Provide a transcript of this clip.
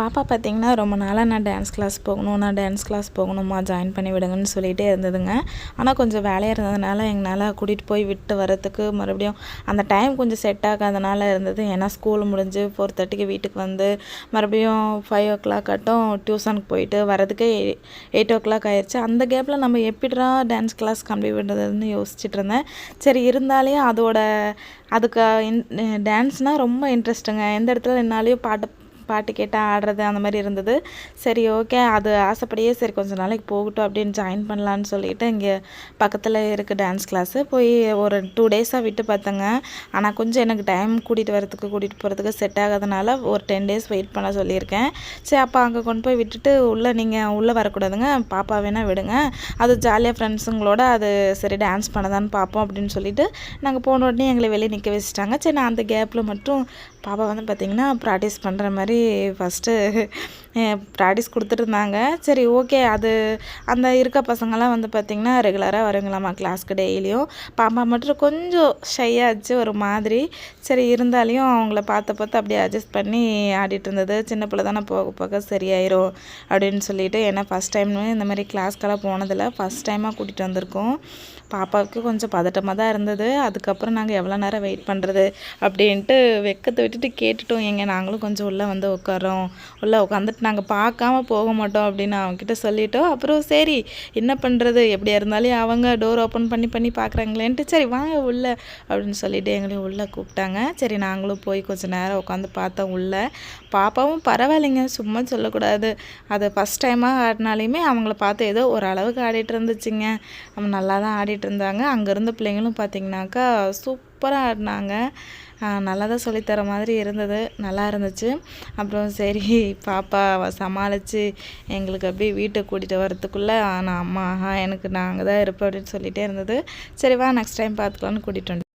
பாப்பா பார்த்திங்கன்னா ரொம்ப நாளாக நான் டான்ஸ் கிளாஸ் போகணுமா ஜாயின் பண்ணி விடுங்கன்னு சொல்லிகிட்டே இருந்ததுங்க. ஆனால் கொஞ்சம் வேலையாக இருந்ததுனால எங்களால் கூட்டிகிட்டு போய் விட்டு வரத்துக்கு மறுபடியும் அந்த டைம் கொஞ்சம் செட் ஆகாதனால இருந்தது. ஏன்னா ஸ்கூல் முடிஞ்சு 4:30க்கு வீட்டுக்கு வந்து மறுபடியும் 5 ஆட்டம் டியூஷனுக்கு போயிட்டு வரதுக்கே 8 ஆயிடுச்சு. அந்த கேப்பில் நம்ம எப்படிடா டான்ஸ் கிளாஸ் கம்ப்ளீட் பண்ணுறதுன்னு யோசிச்சுட்டு இருந்தேன். சரி இருந்தாலே அதுக்கு டான்ஸ்னால் ரொம்ப இன்ட்ரெஸ்ட்டுங்க. எந்த இடத்துல என்னாலேயும் பாட்டு கேட்டால் ஆடுறது அந்த மாதிரி இருந்தது. சரி ஓகே, அது ஆசைப்படியே சரி கொஞ்சம் நாளைக்கு போகட்டும் அப்படின்னு ஜாயின் பண்ணலான்னு சொல்லிட்டு இங்கே பக்கத்தில் இருக்க டான்ஸ் கிளாஸு போய் ஒரு 2 டேஸாக விட்டு பார்த்தேங்க. ஆனால் கொஞ்சம் எனக்கு டைம் கூட்டிகிட்டு போகிறதுக்கு செட் ஆகாதனால ஒரு 10 டேஸ் வெயிட் பண்ண சொல்லியிருக்கேன். சரி அப்போ அங்கே கொண்டு போய் விட்டுட்டு நீங்கள் உள்ளே வரக்கூடாதுங்க, பாப்பா வேணால் விடுங்க, அது ஜாலியாக ஃப்ரெண்ட்ஸுங்களோட அது சரி டான்ஸ் பண்ணதான்னு பார்ப்போம் அப்படின்னு சொல்லிட்டு நாங்கள் போன உடனே எங்களை வெளியே நிற்க வச்சுட்டாங்க. சரி நான் அந்த கேப்பில் மட்டும் பாப்பா வந்து பார்த்திங்கன்னா ப்ராக்டிஸ் பண்ணுற மாதிரி ஃபஸ்ட்டு ப்ராக்டிஸ் கொடுத்துட்ருந்தாங்க. சரி ஓகே, அது அந்த இருக்க பசங்கள்லாம் வந்து பார்த்திங்கன்னா ரெகுலராக வருங்களாம்மா கிளாஸ்க்கு டெய்லியும். பாப்பா மட்டும் கொஞ்சம் ஷையாச்சு ஒரு மாதிரி. சரி இருந்தாலையும் அவங்கள பார்த்து அப்படியே அட்ஜஸ்ட் பண்ணி ஆடிட்டு இருந்தது. சின்ன பிள்ளை தானே, போக போக சரியாயிரும் அப்படின்னு சொல்லிட்டு. ஏன்னா ஃபஸ்ட் டைம் இந்த மாதிரி கிளாஸ்க்கெல்லாம் போனதில்லை, ஃபஸ்ட் டைமாக கூட்டிகிட்டு வந்திருக்கோம். பாப்பாவுக்கு கொஞ்சம் பதட்டமாக தான் இருந்தது. அதுக்கப்புறம் நாங்கள் எவ்வளோ நேரம் வெயிட் பண்ணுறது அப்படின்ட்டு வெக்கத்தை விட்டுட்டு கேட்டுட்டோம். நாங்களும் கொஞ்சம் உள்ளே வந்து உட்காரோம், உள்ளே உட்காந்துட்டு நாங்கள் பார்க்காம போக மாட்டோம் அப்படின்னு அவங்கக்கிட்ட சொல்லிட்டோம். அப்புறம் சரி என்ன பண்ணுறது, எப்படியா இருந்தாலும் அவங்க டோர் ஓப்பன் பண்ணி பார்க்குறாங்களேன்ட்டு சரி வாங்க உள்ளே அப்படின்னு சொல்லிட்டு எங்களையும் உள்ளே கூப்பிட்டாங்க. சரி நாங்களும் போய் கொஞ்சம் நேரம் உட்காந்து பார்த்தோம் உள்ளே. பாப்பாவும் பரவாயில்லைங்க, சும்மா சொல்லக்கூடாது, அது ஃபஸ்ட் டைமாக ஆடினாலையுமே அவங்கள பார்த்து ஏதோ ஒரு அளவுக்கு ஆடிட்டு இருந்துச்சுங்க. நம்ம நல்லா தான் ஆடிட்டு இருந்தாங்க. அங்கே இருந்த பிள்ளைங்களும் பார்த்திங்கனாக்கா சூப்பராக ஆடினாங்க. நல்லா தான் சொல்லித்தர மாதிரி இருந்தது, நல்லா இருந்துச்சு. அப்புறம் சரி பாப்பா சமாளித்து எங்களுக்கு அப்படியே வீட்டுக்கு கூட்டிகிட்டு வரத்துக்குள்ளே நான் அம்மா எனக்கு நான் அங்கே தான் இருப்பேன் அப்படின்னு சொல்லிகிட்டே இருந்தது. சரி வா நெக்ஸ்ட் டைம் பார்த்துக்கலான்னு கூட்டிகிட்டு வந்துட்டேன்.